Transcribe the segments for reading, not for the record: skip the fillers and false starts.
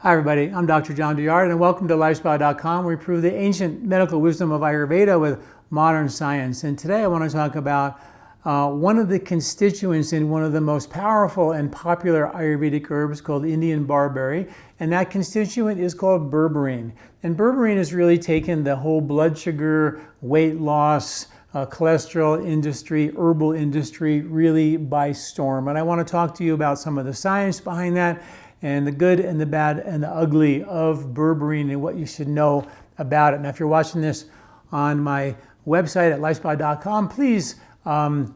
Hi everybody, I'm Dr. John Douillard and welcome to LifeSpa.com where we prove the ancient medical wisdom of Ayurveda with modern science. And today I want to talk about one of the constituents in one of the most powerful and popular Ayurvedic herbs called Indian barberry. And that constituent is called berberine. And berberine has really taken the whole blood sugar, weight loss, cholesterol industry, herbal industry really by storm. And I want to talk to you about some of the science behind that and the good and the bad and the ugly of berberine and what you should know about it. Now, if you're watching this on my website at LifeSpa.com, please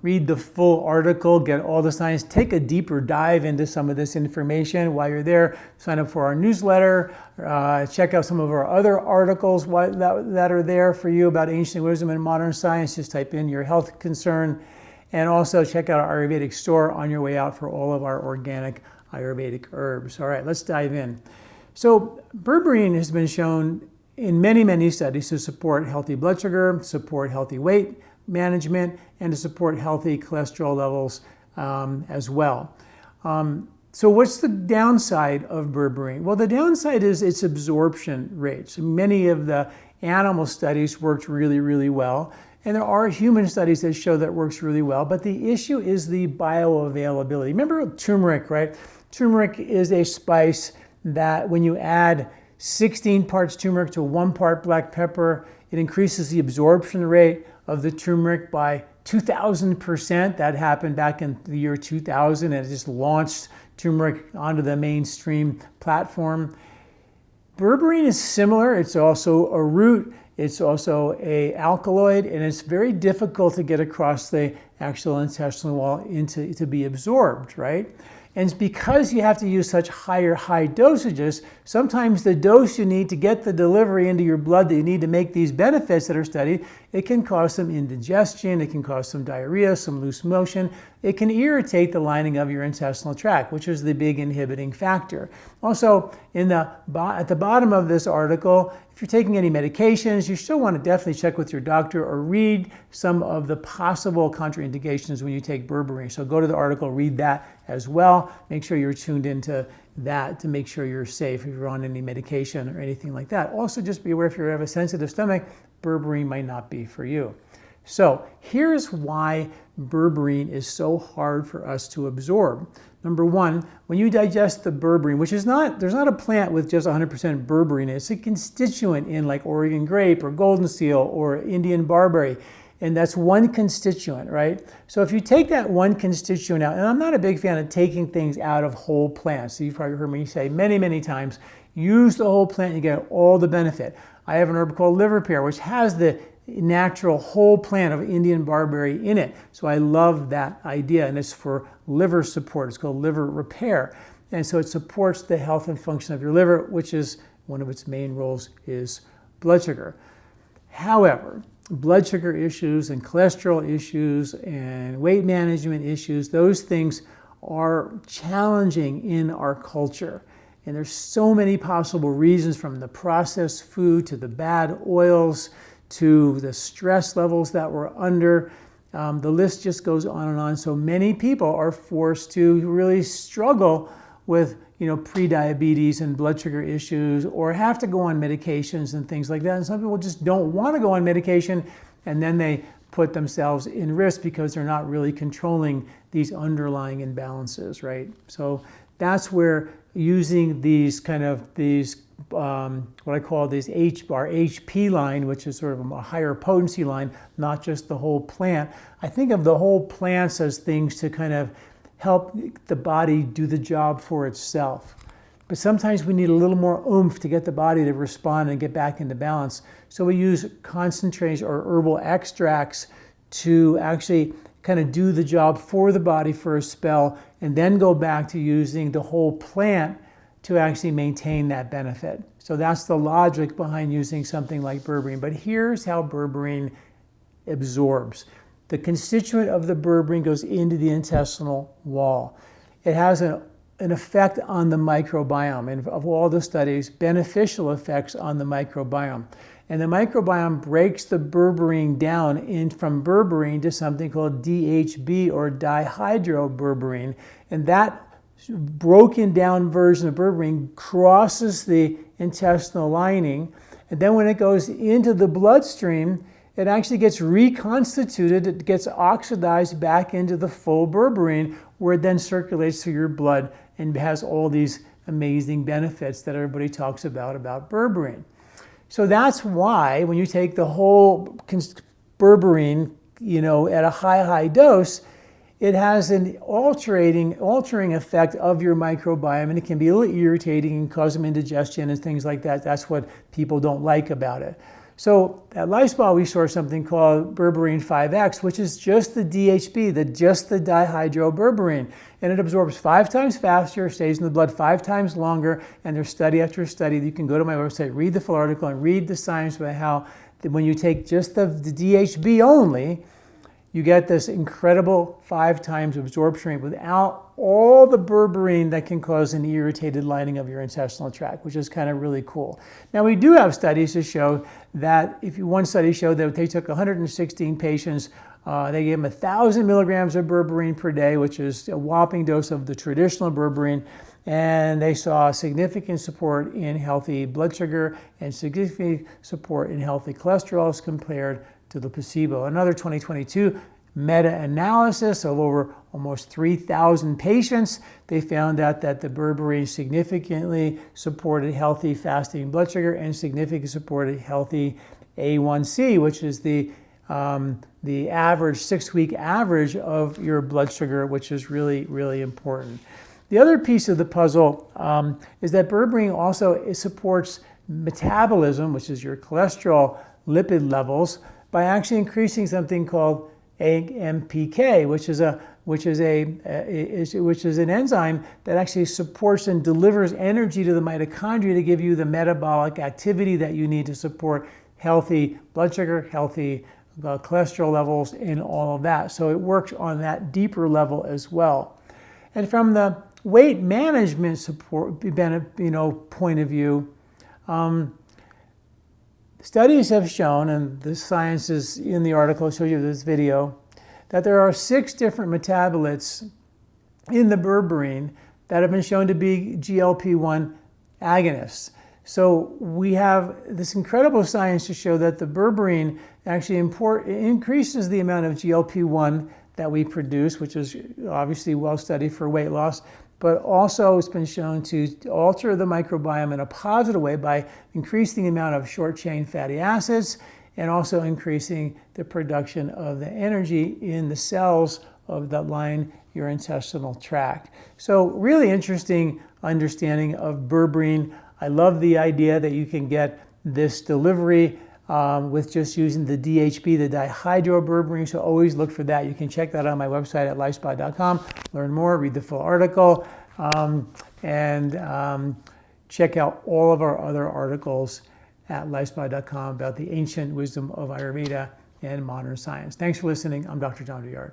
read the full article, get all the science, take a deeper dive into some of this information while you're there. Sign up for our newsletter, check out some of our other articles that are there for you about ancient wisdom and modern science. Just type in your health concern, and also check out our Ayurvedic store on your way out for all of our organic Ayurvedic herbs. All right, let's dive in. So berberine has been shown in many studies to support healthy blood sugar, support healthy weight management, and to support healthy cholesterol levels as well. So what's the downside of berberine? Well, the downside is its absorption rates. Many of the animal studies worked really well. And there are human studies that show that it works really well, but the issue is the bioavailability. Remember turmeric, right? Turmeric is a spice that when you add 16 parts turmeric to 1 part black pepper, it increases the absorption rate of the turmeric by 2,000%. That happened back in the year 2000, and it just launched turmeric onto the mainstream platform. Berberine is similar. It's also a root. It's also an alkaloid, and it's very difficult to get across the actual intestinal wall to be absorbed, right? And it's because you have to use such high dosages, sometimes the dose you need to get the delivery into your blood that you need to make these benefits that are studied, it can cause some indigestion, it can cause some diarrhea, some loose motion. It can irritate the lining of your intestinal tract, which is the big inhibiting factor. Also, at the bottom of this article, if you're taking any medications, you still want to definitely check with your doctor or read some of the possible contraindications when you take berberine. So go to the article, read that as well. Make sure you're tuned into that to make sure you're safe if you're on any medication or anything like that. Also, just be aware if you have a sensitive stomach, berberine might not be for you. So here's why berberine is so hard for us to absorb. Number one, when you digest the berberine, there's not a plant with just 100% berberine. It's a constituent in like Oregon grape or golden seal or Indian barberry. And that's one constituent, right? So if you take that one constituent out, and I'm not a big fan of taking things out of whole plants. So you've probably heard me say many times, use the whole plant, you get all the benefit. I have an herb called liver pear, which has the natural whole plant of Indian barberry in it. So I love that idea, and it's for liver support. It's called liver repair. And so it supports the health and function of your liver, which is one of its main roles is blood sugar. However, blood sugar issues and cholesterol issues and weight management issues, those things are challenging in our culture. And there's so many possible reasons, from the processed food to the bad oils to the stress levels that we're under. The list just goes on and on. So many people are forced to really struggle with pre-diabetes and blood sugar issues, or have to go on medications and things like that. And some people just don't want to go on medication, and then they put themselves in risk because they're not really controlling these underlying imbalances, right? So that's where using what I call these HP line, which is sort of a higher potency line, not just the whole plant. I think of the whole plants as things to kind of help the body do the job for itself. But sometimes we need a little more oomph to get the body to respond and get back into balance. So we use concentrates or herbal extracts to actually kind of do the job for the body for a spell, and then go back to using the whole plant to actually maintain that benefit. So that's the logic behind using something like berberine. But here's how berberine absorbs. The constituent of the berberine goes into the intestinal wall. It has an effect on the microbiome, and of all the studies, beneficial effects on the microbiome. And the microbiome breaks the berberine down from berberine to something called DHB, or dihydroberberine, and that broken down version of berberine crosses the intestinal lining, and then when it goes into the bloodstream, it actually gets reconstituted, it gets oxidized back into the full berberine, where it then circulates through your blood and has all these amazing benefits that everybody talks about berberine. So that's why when you take the whole berberine, at a high dose, it has an altering effect of your microbiome, and it can be a little irritating and cause some indigestion and things like that. That's what people don't like about it. So at LifeSpa, we store something called Berberine 5X, which is just the DHB, just the dihydroberberine. And it absorbs 5 times faster, stays in the blood 5 times longer, and there's study after study. You can go to my website, read the full article, and read the science about how when you take just the DHB only, you get this incredible 5 times absorption rate without all the berberine that can cause an irritated lining of your intestinal tract, which is kind of really cool. Now, we do have studies to show that one study showed that they took 116 patients, they gave them 1,000 milligrams of berberine per day, which is a whopping dose of the traditional berberine, and they saw significant support in healthy blood sugar and significant support in healthy cholesterol as compared to the placebo. Another 2022 meta-analysis of over almost 3,000 patients, they found out that the berberine significantly supported healthy fasting blood sugar and significantly supported healthy A1C, which is the average 6-week average of your blood sugar, which is really, really important. The other piece of the puzzle is that berberine also supports metabolism, which is your cholesterol lipid levels, by actually increasing something called AMPK, which is an enzyme that actually supports and delivers energy to the mitochondria to give you the metabolic activity that you need to support healthy blood sugar, healthy cholesterol levels, and all of that. So it works on that deeper level as well. And from the weight management support point of view, studies have shown, and the science is in the article, I'll show you this video, that there are 6 different metabolites in the berberine that have been shown to be GLP-1 agonists. So we have this incredible science to show that the berberine actually increases the amount of GLP-1 that we produce, which is obviously well studied for weight loss, but also it's been shown to alter the microbiome in a positive way by increasing the amount of short-chain fatty acids and also increasing the production of the energy in the cells that line your intestinal tract. So really interesting understanding of berberine. I love the idea that you can get this delivery with just using the DHB, the dihydroberberine, so always look for that. You can check that out on my website at lifespa.com, learn more, read the full article, and check out all of our other articles at lifespa.com about the ancient wisdom of Ayurveda and modern science. Thanks for listening. I'm Dr. John Douillard.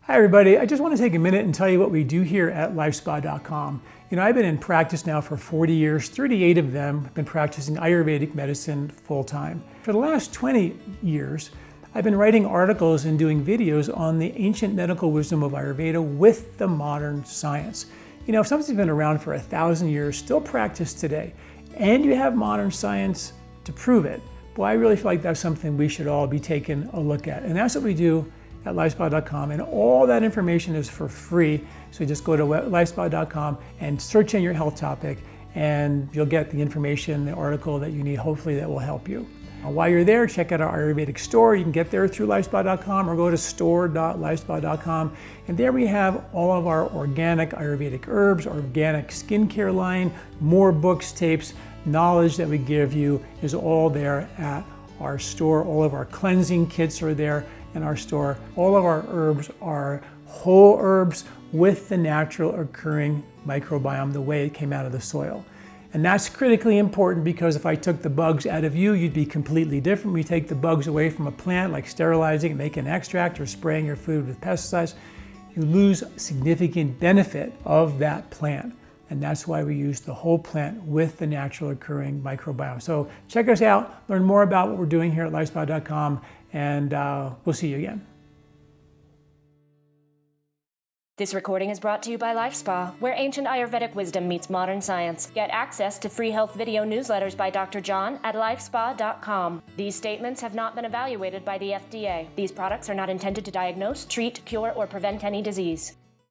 Hi everybody, I just want to take a minute and tell you what we do here at LifeSpa.com. I've been in practice now for 40 years, 38 of them have been practicing Ayurvedic medicine full-time. For the last 20 years, I've been writing articles and doing videos on the ancient medical wisdom of Ayurveda with the modern science. If something's been around for 1,000 years, still practiced today, and you have modern science to prove it, boy, I really feel like that's something we should all be taking a look at. And that's what we do at lifespa.com, and all that information is for free. So just go to lifespa.com and search in your health topic, and you'll get the information, the article that you need, hopefully that will help you. While you're there, check out our Ayurvedic store. You can get there through lifespa.com or go to store.lifespa.com. And there we have all of our organic Ayurvedic herbs, organic skincare line, more books, tapes, knowledge that we give you is all there at our store. All of our cleansing kits are there in our store. All of our herbs are whole herbs with the natural occurring microbiome, the way it came out of the soil. And that's critically important, because if I took the bugs out of you, you'd be completely different. We take the bugs away from a plant, like sterilizing and making an extract or spraying your food with pesticides, you lose significant benefit of that plant. And that's why we use the whole plant with the natural occurring microbiome. So check us out, learn more about what we're doing here at lifespa.com, and we'll see you again. This recording is brought to you by LifeSpa, where ancient Ayurvedic wisdom meets modern science. Get access to free health video newsletters by Dr. John at lifespa.com. These statements have not been evaluated by the FDA. These products are not intended to diagnose, treat, cure, or prevent any disease.